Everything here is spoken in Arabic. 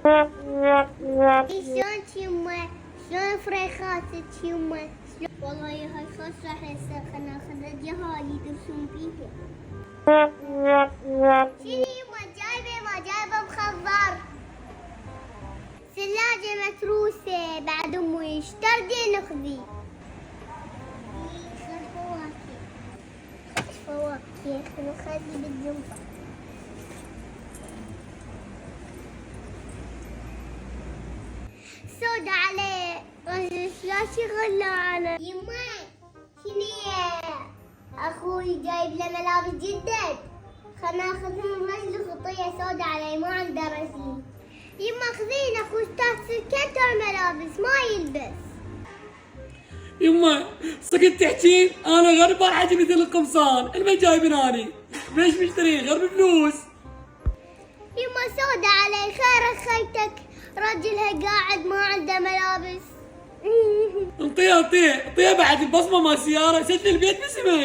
شلون يمه؟ شلون فريخاتك يمه؟ والله هاي خاص راح خلنا ناخذ جهالي يدرسون بيها. شنو يمه جايبه؟ ما جايبه مخضر. ثلاجة متروسة بعد امي ايش تردي نخذي؟ فواكه نخلي بالجنب. سودا عليه لا شغل انا. يما شنو اخوي جايب له ملابس جدد، خلنا ناخذهم رجل خطيه سودا عليه ما عنده رزين. يما خذين اخو استاذ سكت الملابس ما يلبس. يما سكت تحكين، انا غير حاجه مثل القمصان اللي جايبين اني ليش مشتري غير بفلوس. يما سودا علي خير خيتك رجلها قاعد ما عنده ملابس. انطيها بعد البصمه مال السياره، سجل البيت باسمه.